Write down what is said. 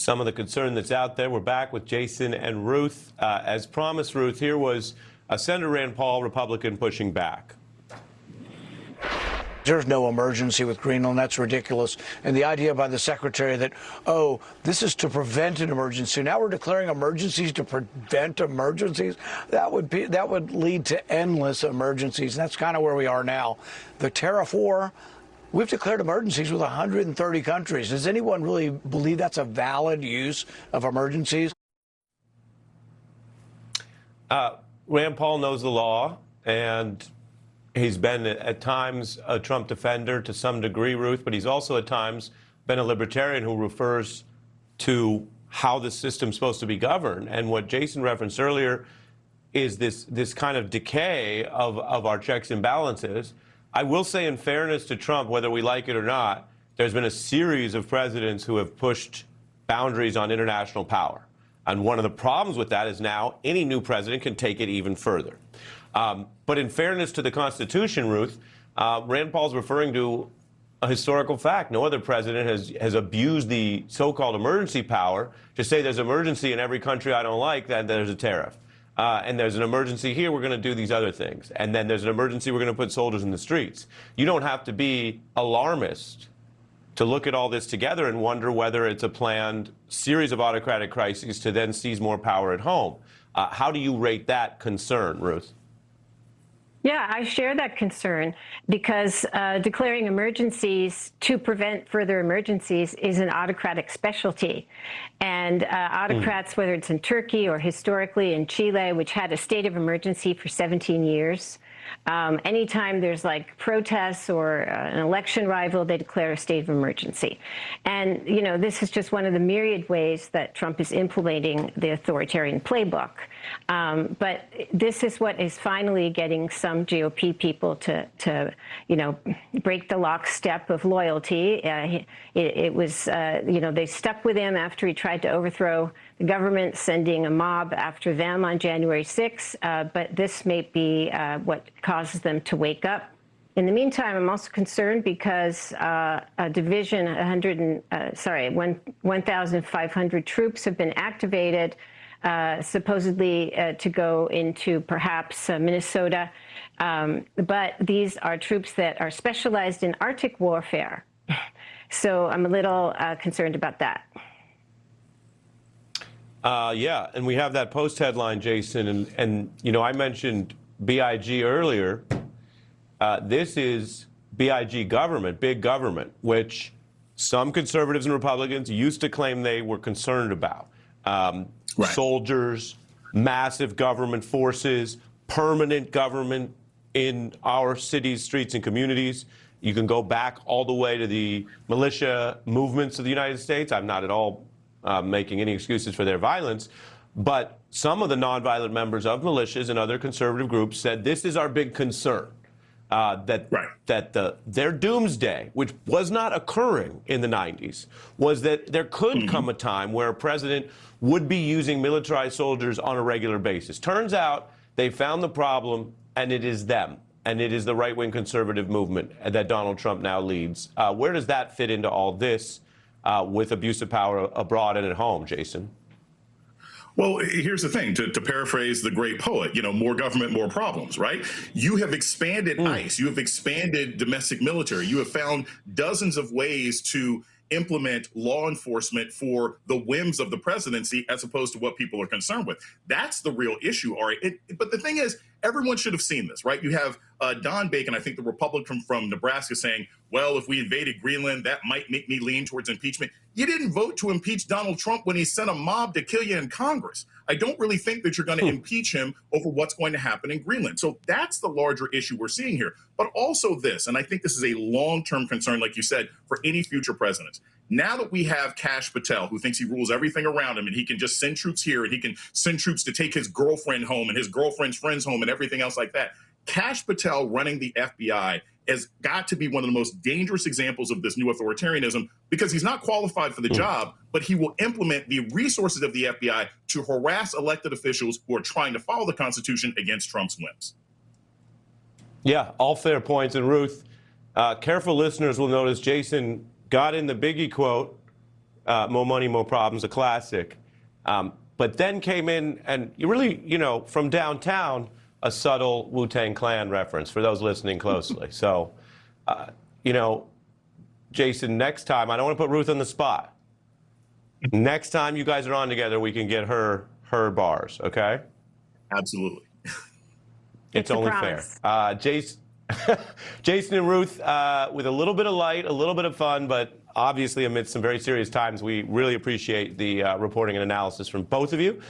some of the concern that's out there. We're back with Jason and Ruth. As promised, Ruth, here was Senator Rand Paul, Republican, pushing back. There's no emergency with Greenland. That's ridiculous. And the idea by the secretary that, oh, this is to prevent an emergency. Now we're declaring emergencies to prevent emergencies. That would lead to endless emergencies. And that's kind of where we are now. The tariff war, we've declared emergencies with 130 countries. Does anyone really believe that's a valid use of emergencies? Rand Paul knows the law, and he's been at times a Trump defender to some degree, Ruth, but he's also at times been a libertarian who refers to how the system's supposed to be governed. And what Jason referenced earlier is this kind of decay of our checks and balances. I will say, in fairness to Trump, whether we like it or not, there's been a series of presidents who have pushed boundaries on international power. And one of the problems with that is now any new president can take it even further. But in fairness to the Constitution, Ruth, Rand Paul's referring to a historical fact. No other president has abused the so-called emergency power to say there's emergency in every country I don't like, that there's a tariff. And there's an emergency here, we're going to do these other things. And then there's an emergency, we're going to put soldiers in the streets. You don't have to be alarmist to look at all this together and wonder whether it's a planned series of autocratic crises to then seize more power at home. How do you rate that concern, Ruth? Yeah, I share that concern because declaring emergencies to prevent further emergencies is an autocratic specialty. And autocrats, whether it's in Turkey or historically in Chile, which had a state of emergency for 17 years, anytime there's like protests or an election rival, they declare a state of emergency. And, you know, this is just one of the myriad ways that Trump is implementing the authoritarian playbook. But this is what is finally getting some GOP people to you know, break the lockstep of loyalty. It was, you know, they stuck with him after he tried to overthrow the government, sending a mob after them on January 6th. But this may be what causes them to wake up. In the meantime, I'm also concerned because a division, 1,500 troops have been activated, supposedly to go into perhaps Minnesota. But these are troops that are specialized in Arctic warfare. So I'm a little concerned about that. Yeah, and we have that post headline, Jason, and you know, I mentioned BIG earlier. This is BIG government, big government, which some conservatives and Republicans used to claim they were concerned about. Right. Soldiers, massive government forces, permanent government in our cities, streets, and communities. You can go back all the way to the militia movements of the United States. I'm not at all making any excuses for their violence, but some of the nonviolent members of militias and other conservative groups said this is our big concern, that their doomsday, which was not occurring in the 90s, was that there could come a time where a president would be using militarized soldiers on a regular basis. Turns out they found the problem, and it is them. And it is the right-wing conservative movement that Donald Trump now leads. Where does that fit into all this with abuse of power abroad and at home, Jason? Well, here's the thing, to paraphrase the great poet, you know, more government, more problems, right? You have expanded ICE. You have expanded domestic military. You have found dozens of ways to implement law enforcement for the whims of the presidency as opposed to what people are concerned with. That's the real issue, Ari. But the thing is, everyone should have seen this, right? You have Don Bacon, I think the Republican from Nebraska, saying, well, if we invaded Greenland, that might make me lean towards impeachment. You didn't vote to impeach Donald Trump when he sent a mob to kill you in Congress. I don't really think that you're going to impeach him over what's going to happen in Greenland. So that's the larger issue we're seeing here. But also this, and I think this is a long-term concern, like you said, for any future presidents. Now that we have Kash Patel, who thinks he rules everything around him and he can just send troops here and he can send troops to take his girlfriend home and his girlfriend's friends home and everything else like that, Kash Patel running the FBI has got to be one of the most dangerous examples of this new authoritarianism because he's not qualified for the job, but he will implement the resources of the FBI to harass elected officials who are trying to follow the Constitution against Trump's whims. Yeah, all fair points. And Ruth, careful listeners will notice Jason got in the Biggie quote More Money, More Problems, a classic. But then came in, and you really, from downtown, a subtle Wu-Tang Clan reference for those listening closely. So, Jason, next time, I don't want to put Ruth on the spot. Next time you guys are on together, we can get her bars, okay? Absolutely. It's only fair. Jason and Ruth, with a little bit of light, a little bit of fun, but obviously amidst some very serious times, we really appreciate the reporting and analysis from both of you.